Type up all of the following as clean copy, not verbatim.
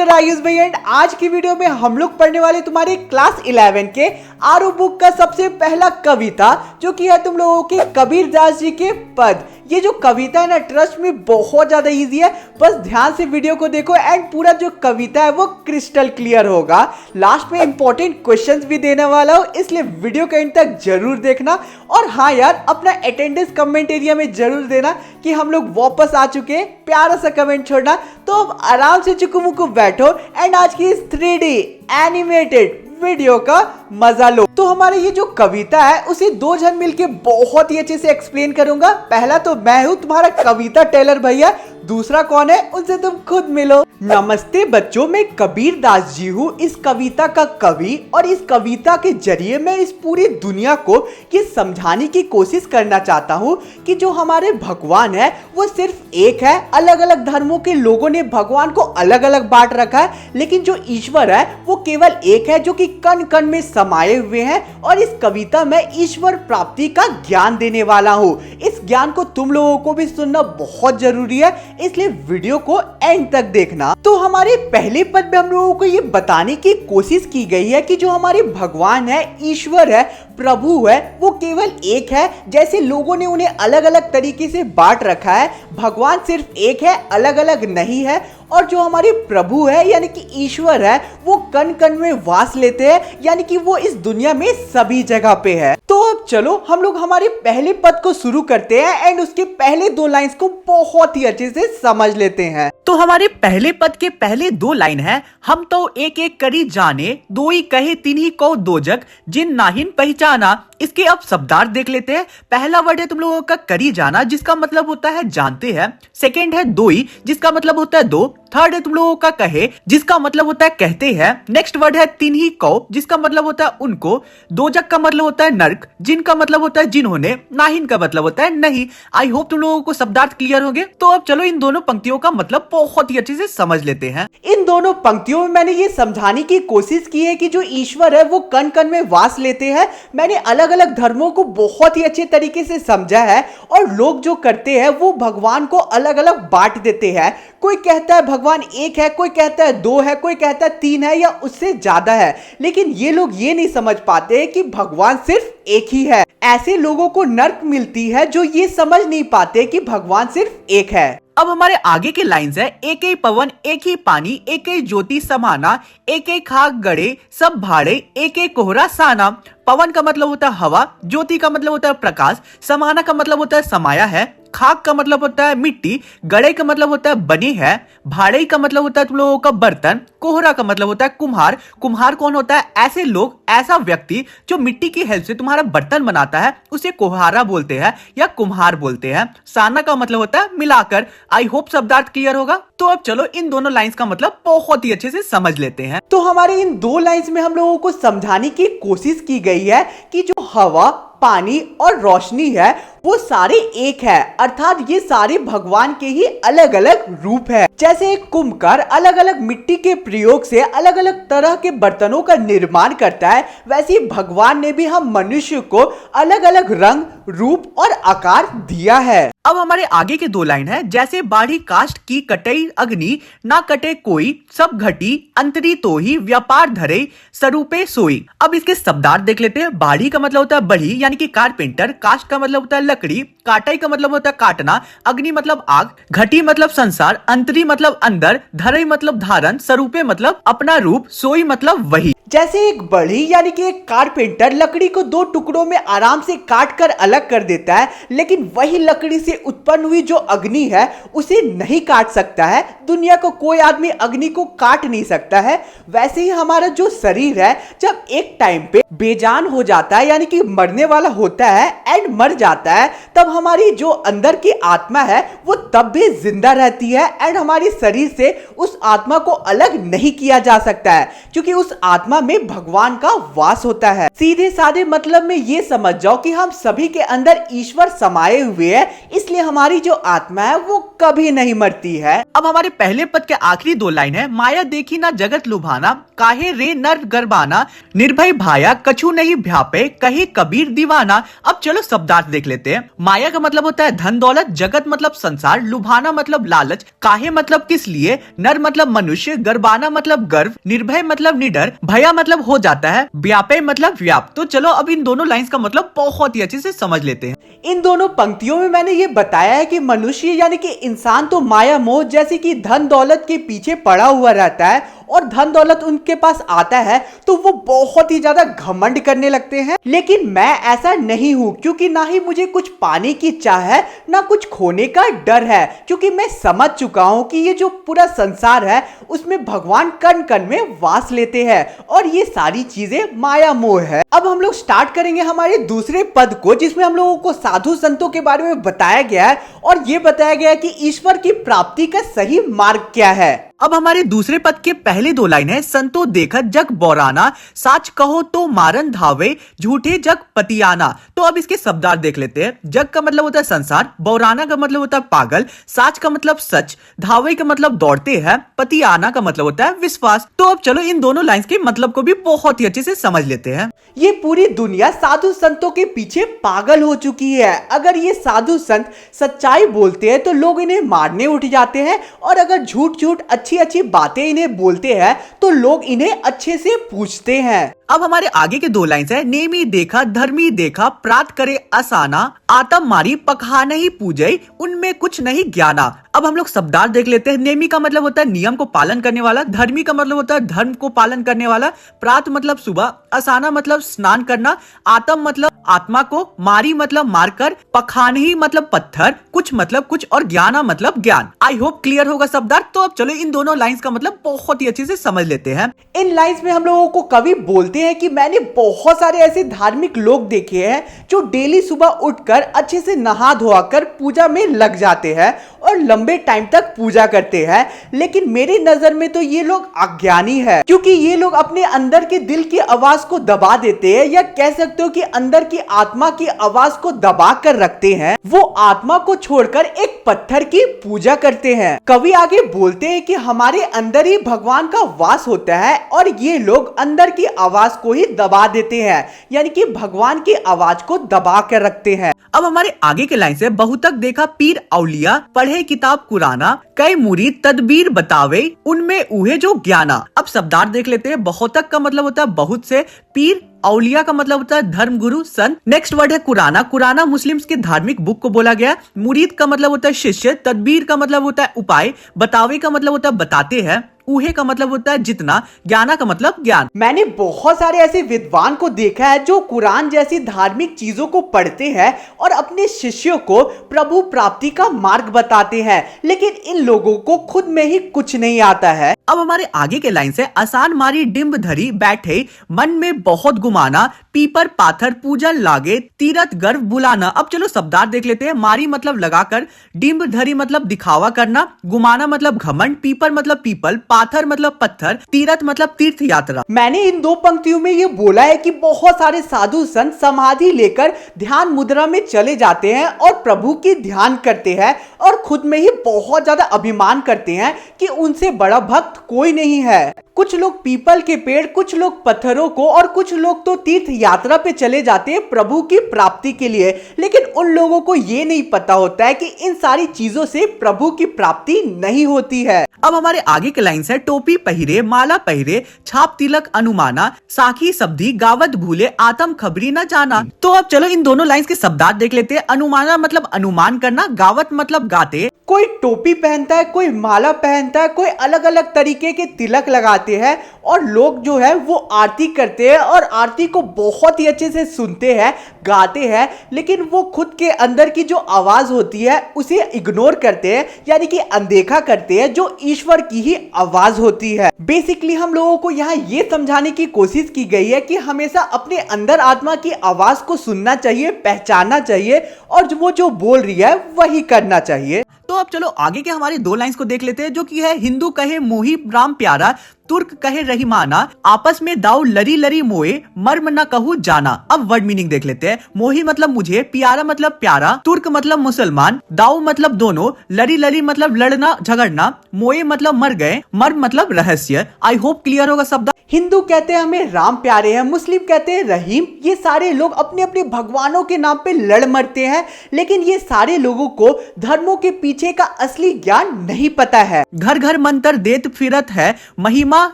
Teacher Ayush भाई and आज की वीडियो में हम लोग पढ़ने वाले तुम्हारे क्लास 11 के आरओ बुक का सबसे पहला कविता जो कि है तुम लोगों के कबीर दास जी के पद। ये जो कविता है ना ट्रस्ट में बहुत ज्यादा इजी है, बस ध्यान से वीडियो को देखो एंड पूरा जो कविता है वो क्रिस्टल क्लियर होगा। लास्ट में इंपॉर्टेंट क्वेश्चंस भी देने वाला हूँ, इसलिए वीडियो के एंड तक जरूर देखना। और हाँ यार, अपना अटेंडेंस कमेंट एरिया में जरूर देना कि हम लोग वापस आ चुके हैं, प्यारा सा कमेंट छोड़ना। तो अब आराम से चुकू बैठो एंड आज की इस 3D एनिमेटेड वीडियो का मजा लो। तो हमारे ये जो कविता है उसे दो जन मिलके बहुत ही अच्छे से एक्सप्लेन करूंगा। पहला तो मैं हूँ तुम्हारा कविता टेलर भैया, दूसरा कौन है उनसे तुम खुद मिलो। नमस्ते बच्चों, मैं कबीर दास जी हूँ, इस कविता का कवि। और इस कविता के जरिए मैं इस पूरी दुनिया को ये समझाने की कोशिश करना चाहता हूँ कि जो हमारे भगवान है वो सिर्फ एक है। अलग अलग धर्मों के लोगों ने भगवान को अलग अलग बांट रखा है, लेकिन जो ईश्वर है वो केवल एक है जो कि कण कण में समाये हुए हैं। और इस कविता में ईश्वर प्राप्ति का ज्ञान देने वाला हूँ। इस ज्ञान को तुम लोगों को भी सुनना बहुत जरूरी है, इसलिए वीडियो को एंड तक देखना। तो हमारे पहले पद में हम लोगों को ये बताने की कोशिश की गई है कि जो हमारे भगवान है, ईश्वर है, प्रभु है, वो केवल एक है। जैसे लोगों ने उन्हें अलग अलग तरीके से बांट रखा है, भगवान सिर्फ एक है, अलग अलग नहीं है। और जो हमारे प्रभु है यानी कि ईश्वर है, वो कण कण में वास लेते हैं, यानी कि वो इस दुनिया में सभी जगह पे है। तो अब चलो हम लोग हमारे पहले पद को शुरू करते हैं एंड उसके पहले दो लाइंस को बहुत ही अच्छे से समझ लेते हैं। तो हमारे पहले पद के पहले दो लाइन है, हम तो एक एक करी जाने, दो ही कहे तिन्ही को दो जग, जिन नाहिन पहचाना। इसके अब शब्दार्थ देख लेते हैं। पहला वर्ड है तुम लोगों का करी जाना, जिसका मतलब होता है जानते हैं। सेकेंड है दोई, जिसका मतलब होता है दो। थर्ड है तुम लोगों का कहे, जिसका मतलब होता है कहते हैं। नेक्स्ट वर्ड है तिन्ही कौ, जिसका मतलब होता है उनको। दो जग का मतलब होता है नर्क, जिनका मतलब होता है जिन्होंने। नाहिन का मतलब होता है नहीं। आई होप तुम लोगों को शब्दार्थ क्लियर हो गए। तो अब चलो इन दोनों पंक्तियों का मतलब बहुत ही अच्छे से समझ लेते हैं। इन दोनों पंक्तियों में मैंने ये समझाने की कोशिश की है कि जो ईश्वर है वो कण कण में वास लेते हैं। मैंने अलग अलग धर्मों को बहुत ही अच्छे तरीके से समझा है और लोग जो करते हैं वो भगवान को अलग अलग बांट देते हैं। कोई कहता है भगवान एक है, कोई कहता है दो है, कोई कहता है तीन है या उससे ज्यादा है, लेकिन ये लोग ये नहीं समझ पाते कि भगवान सिर्फ एक ही है। ऐसे लोगों को नर्क मिलती है जो ये समझ नहीं पाते कि भगवान सिर्फ एक है। अब हमारे आगे के लाइंस है, एक ही पवन एक ही पानी, एक ही ज्योति समाना, एक ही खाक गड़े सब भाड़े, एक ही कोहरा साना। पवन का मतलब होता है हवा, ज्योति का मतलब होता है प्रकाश, समाना का मतलब होता है समाया है, खाक का मतलब होता है मिट्टी, गड़े का मतलब होता है बनी है, भाड़े का मतलब होता है तुम लोगों का बर्तन, कोहरा का मतलब होता है कुम्हार। कुम्हार कौन होता है? ऐसे लोग, ऐसा व्यक्ति जो मिट्टी की हेल्प से तुम्हारा बर्तन बनाता है, उसे कोहारा बोलते हैं या कुम्हार बोलते हैं। साना का मतलब होता है मिलाकर। आई होप शब्दार्थ क्लियर होगा। तो अब चलो इन दोनों लाइंस का मतलब बहुत ही अच्छे से समझ लेते हैं। तो हमारे इन दो लाइंस में हम लोगों को समझाने की कोशिश की गई है कि जो हवा, पानी और रोशनी है वो सारे एक है, अर्थात ये सारे भगवान के ही अलग अलग रूप है। जैसे एक कुम्भकार अलग अलग मिट्टी के प्रयोग से अलग अलग तरह के बर्तनों का निर्माण करता है, वैसे ही भगवान ने भी हम मनुष्य को अलग अलग रंग, रूप और आकार दिया है। अब हमारे आगे के दो लाइन है, जैसे बाढ़ी काष्ठ की कटई अग्नि, ना कटे कोई सब घटी, अंतरी तो ही व्यापार धरे स्वरूपे सोई। अब इसके शब्दार्थ देख लेते हैं। बाढ़ी का मतलब होता है बढ़ी यानी कि कारपेंटर, काष्ठ का मतलब होता है लकड़ी, काटाई का मतलब होता है काटना, अग्नि मतलब आग, घटी मतलब संसार, अंतरी मतलब अंदर, धरई मतलब धारण, स्वरूपे मतलब अपना रूप, सोई मतलब वही। जैसे एक बढ़ी यानी कि एक कारपेंटर लकड़ी को दो टुकड़ों में आराम से काट कर अलग कर देता है, लेकिन वही लकड़ी से उत्पन्न हुई जो अग्नि है उसे नहीं काट सकता है। दुनिया को कोई आदमी अग्नि को काट नहीं सकता है। वैसे ही हमारा जो शरीर है जब एक टाइम पे बेजान हो जाता है यानी कि मरने वाला होता है एंड मर जाता है, तब हमारी जो अंदर की आत्मा है वो तब भी जिंदा रहती है एंड हमारे शरीर से उस आत्मा को अलग नहीं किया जा सकता है, क्योंकि उस आत्मा में भगवान का वास होता है। सीधे साधे मतलब में ये समझ जाओ कि हम सभी के अंदर ईश्वर समाये हुए हैं, इसलिए हमारी जो आत्मा है वो कभी नहीं मरती है। अब हमारे पहले पद के आखिरी दो लाइन है, माया देखी ना जगत लुभाना, काहे रे नर गरबाना, निर्भय भाया कछु नहीं भ्यापे, कहे कबीर दीवाना। अब चलो शब्दार्थ देख लेते हैं। लेते हैं। माया का मतलब होता है धन दौलत, जगत मतलब संसार, लुभाना मतलब लालच, काहे मतलब किस लिए, नर मतलब मनुष्य, गर्बाना मतलब गर्व, निर्भय मतलब निडर, भया मतलब हो जाता है, व्यापय मतलब व्याप। तो चलो अब इन दोनों लाइंस का मतलब बहुत ही अच्छे से समझ लेते हैं। इन दोनों पंक्तियों में मैंने ये बताया है कि मनुष्य यानी कि इंसान तो माया मोह जैसे कि धन दौलत के पीछे पड़ा हुआ रहता है, और धन दौलत उनके पास आता है तो वो बहुत ही ज्यादा घमंड करने लगते हैं। लेकिन मैं ऐसा नहीं हूं, क्योंकि ना ही मुझे कुछ पाने की चाह है ना कुछ खोने का डर है, क्योंकि मैं समझ चुका हूं कि ये जो पूरा संसार है उसमें भगवान कण कण में वास लेते हैं और ये सारी चीजें माया मोह है। अब हम लोग स्टार्ट करेंगे हमारे दूसरे पद को, जिसमें हम लोगों को साधु संतों के बारे में बताया गया है और ये बताया गया है कि ईश्वर की प्राप्ति का सही मार्ग क्या है। अब हमारे दूसरे पद के पहले दो लाइन है, संतो देखत जग बौराना, साच कहो तो मारन धावे, झूठे जग पतियाना। तो अब इसके शब्दार्थ देख लेते हैं। जग का मतलब होता है संसार, बौराना का मतलब होता है पागल, साच का मतलब सच, धावे का मतलब दौड़ते हैं, पतियाना का मतलब होता है विश्वास। तो अब चलो इन दोनों लाइंस के मतलब को भी बहुत ही अच्छे से समझ लेते हैं। ये पूरी दुनिया साधु संतों के पीछे पागल हो चुकी है। अगर ये साधु संत सच्चाई बोलते हैं तो लोग इन्हें मारने उठ जाते हैं, और अगर झूठ झूठ अच्छी अच्छी बातें इन्हें बोलते हैं तो लोग इन्हें अच्छे से पूछते हैं। अब हमारे आगे के दो लाइन्स है, नेमी देखा धर्मी देखा, प्रात करे असाना, आतम मारी पखा नहीं पूजय, उनमें कुछ नहीं ज्ञाना। अब हम लोग शब्दार्थ देख लेते हैं। नेमी का मतलब होता है नियम को पालन करने वाला, धर्मी का मतलब होता है धर्म को पालन करने वाला, प्रात मतलब सुबह, असाना मतलब स्नान करना, आतम मतलब आत्मा को, मारी मतलब मारकर, पखानही मतलब पत्थर, कुछ मतलब कुछ, और ज्ञाना मतलब ज्ञान। आई होप क्लियर होगा शब्दार्थ। तो अब चलो इन दोनों लाइंस का मतलब बहुत ही अच्छे से समझ लेते हैं। इन लाइंस में हम लोगों को कवि बोलते हैं कि मैंने बहुत सारे ऐसे धार्मिक लोग देखे हैं जो डेली सुबह उठकर अच्छे से नहा धोकर पूजा में लग जाते हैं और लंबे टाइम तक पूजा करते हैं, लेकिन मेरी नजर में तो ये लोग अज्ञानी है, क्योंकि ये लोग अपने अंदर के दिल की आवाज को दबा देते हैं, या कह सकते हो कि अंदर की आत्मा की आवाज को दबा कर रखते हैं। वो आत्मा को छोड़कर एक पत्थर की पूजा करते हैं। कवि आगे बोलते हैं कि हमारे अंदर ही भगवान का वास होता है और ये लोग अंदर की आवाज को ही दबा देते हैं, यानी कि भगवान की आवाज को दबा कर रखते हैं। अब हमारे आगे के लाइन से, बहुतक देखा पीर औलिया, पढ़े किताब कुराना, कई मुरीद तदबीर बतावे, उनमें उहे जो ज्ञाना। अब शब्दार्थ देख लेते हैं। बहुतक का मतलब होता है बहुत से, पीर औलिया का मतलब होता है धर्म गुरु संत। नेक्स्ट वर्ड है कुराना। कुराना मुस्लिम्स के धार्मिक बुक को बोला गया। मुरीद का मतलब होता है शिष्य, तदबीर का मतलब होता है उपाय, बतावे का मतलब होता है बताते हैं, उहे का मतलब होता है जितना, ज्ञाना का मतलब ज्ञान। मैंने बहुत सारे ऐसे विद्वान को देखा है जो कुरान जैसी धार्मिक चीजों को पढ़ते हैं और अपने शिष्यों को प्रभु प्राप्ति का मार्ग बताते हैं, लेकिन इन लोगों को खुद में ही कुछ नहीं आता है। अब हमारे आगे के लाइन से, आसान मारी डिम्ब धरी बैठे, मन में बहुत गुमाना, पीपर पाथर पूजन लागे, तीरथ गर्व बुलाना। अब चलो शब्दार्थ देख लेते हैं। मारी मतलब लगाकर, डिम्ब धरी मतलब दिखावा करना, गुमाना मतलब घमंड, पीपर मतलब पीपल, पाथर मतलब पत्थर, तीरथ मतलब तीर्थ यात्रा। मैंने इन दो पंक्तियों में ये बोला है कि बहुत सारे साधु संत समाधि लेकर ध्यान मुद्रा में चले जाते हैं और प्रभु की ध्यान करते हैं और खुद में ही बहुत ज्यादा अभिमान करते हैं कि उनसे बड़ा भक्त कोई नहीं है। कुछ लोग पीपल के पेड़, कुछ लोग पत्थरों को, और कुछ लोग तो तीर्थ यात्रा पे चले जाते हैं प्रभु की प्राप्ति के लिए, लेकिन उन लोगों को ये नहीं पता होता है कि इन सारी चीजों से प्रभु की प्राप्ति नहीं होती है। अब हमारे आगे के लाइन है, टोपी पहिरे माला पहिरे, छाप तिलक अनुमाना, साखी शब्दी गावत भूले, आत्म खबरी न जाना। तो अब चलो इन दोनों लाइंस के शब्दार्थ देख लेते हैं। अनुमाना मतलब अनुमान करना, गावत मतलब गाते। कोई टोपी पहनता है, कोई माला पहनता है, कोई अलग अलग तरीके के तिलक लगाते हैं, और लोग जो है वो आरती करते हैं और आरती को बहुत ही अच्छे से सुनते हैं, गाते हैं, लेकिन वो खुद के अंदर की जो आवाज होती है उसे इग्नोर करते हैं, यानी कि अनदेखा करते हैं, जो ईश्वर की ही आवाज होती है। बेसिकली हम लोगों को यहाँ ये समझाने की कोशिश की गई है कि हमेशा अपने अंदर आत्मा की आवाज को सुनना चाहिए, पहचानना चाहिए, और वो जो बोल रही है वही करना चाहिए। तो अब चलो आगे के हमारे दो लाइंस को देख लेते हैं, जो कि है, हिंदू कहे मोही राम प्यारा, तुर्क कहे रहीमाना, आपस में दाऊ लरी लरी मोए, मर्म न कहूँ जाना। अब वर्ड मीनिंग देख लेते हैं। मोही मतलब मुझे, प्यारा मतलब प्यारा, तुर्क मतलब मुसलमान, दाऊ मतलब दोनों, लरी लरी मतलब लड़ना झगड़ना, मोए मतलब मर गए, मर्म मतलब रहस्य। आई होप क्लियर होगा शब्द। हिंदू कहते हैं हमें राम प्यारे हैं, मुस्लिम कहते हैं रहीम। ये सारे लोग अपने अपने भगवानों के नाम पे लड़ मरते हैं, लेकिन ये सारे लोगों को धर्मों के पीछे का असली ज्ञान नहीं पता है। घर घर मंत्र देत फिरत है, महिमा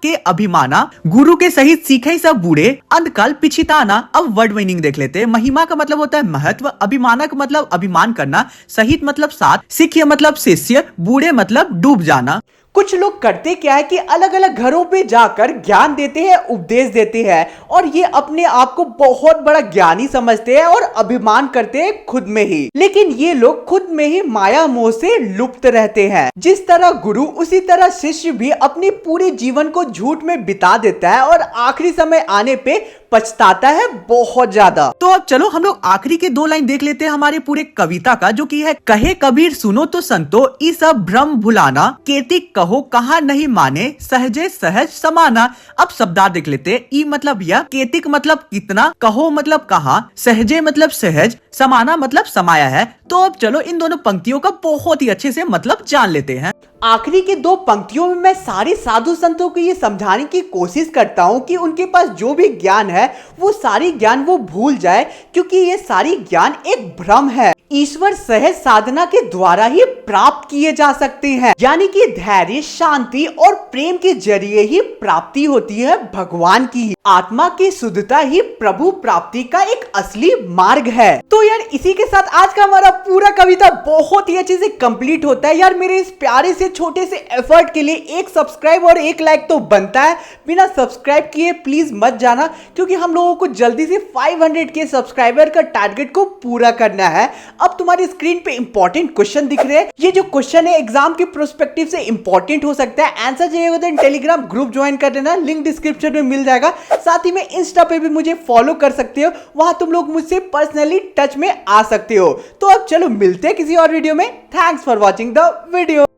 के अभिमाना, गुरु के सहित सीखे सब बूढ़े, अंधकाल पिछिताना। अब वर्ड मीनिंग देख लेते हैं। महिमा का मतलब होता है महत्व, अभिमानक मतलब अभिमान करना, सहित मतलब साथ, सिख्य मतलब शिष्य, बूढ़े मतलब डूब जाना। कुछ लोग करते क्या है कि अलग अलग घरों पे जाकर ज्ञान देते हैं, उपदेश देते हैं, और ये अपने आप को बहुत बड़ा ज्ञानी समझते हैं और अभिमान करते हैं खुद में ही। लेकिन ये लोग खुद में ही माया मोह से लुप्त रहते हैं। जिस तरह गुरु उसी तरह शिष्य भी अपने पूरे जीवन को झूठ में बिता देता है और आखिरी समय आने पे पछताता है बहुत ज्यादा। तो अब चलो हम लोग आखिरी के 2 लाइन देख लेते हैं हमारे पूरे कविता का, जो कि है कहे कबीर सुनो तो संतो, ई सब भ्रम भुलाना, केतिक कहो कहा नहीं माने, सहजे सहज समाना। अब शब्दार्थ देख लेते हैं। ई मतलब यह, केतिक मतलब कितना, कहो मतलब कहा, सहजे मतलब सहज, समाना मतलब समाया है। तो अब चलो इन दोनों पंक्तियों का बहुत ही अच्छे से मतलब जान लेते हैं। आखिरी की 2 पंक्तियों में मैं सारे साधु संतों को ये समझाने की कोशिश करता हूँ कि उनके पास जो भी ज्ञान है वो सारी ज्ञान वो भूल जाए, क्योंकि ये सारी ज्ञान एक भ्रम है। ईश्वर सहज साधना के द्वारा ही प्राप्त किए जा सकते हैं, यानी कि धैर्य, शांति और प्रेम के जरिए ही प्राप्ति होती है भगवान की। आत्मा की शुद्धता ही प्रभु प्राप्ति का एक असली मार्ग है। तो यार इसी के साथ आज का हमारा पूरा कविता बहुत ही अच्छे से कंप्लीट होता है। यार मेरे इस प्यारे से छोटे से एफर्ट के लिए एक सब्सक्राइब और एक लाइक तो बनता है। बिना सब्सक्राइब किए प्लीज मत जाना, क्योंकि हम लोगों को जल्दी से 500 के सब्सक्राइबर का टारगेट को पूरा करना है। अब तुम्हारी स्क्रीन पे इंपॉर्टेंट क्वेश्चन दिख रहे हैं। ये जो क्वेश्चन है एग्जाम के प्रोस्पेक्टिव से इंपॉर्टेंट हो सकता है। आंसर चाहिए होता है टेलीग्राम ग्रुप ज्वाइन कर लेना, लिंक डिस्क्रिप्शन में मिल जाएगा। साथ ही में इंस्टा पे भी मुझे फॉलो कर सकते हो, वहां तुम लोग मुझसे पर्सनली टच में आ सकते हो। तो अब चलो मिलते हैं किसी और वीडियो में। Thanks for watching the video.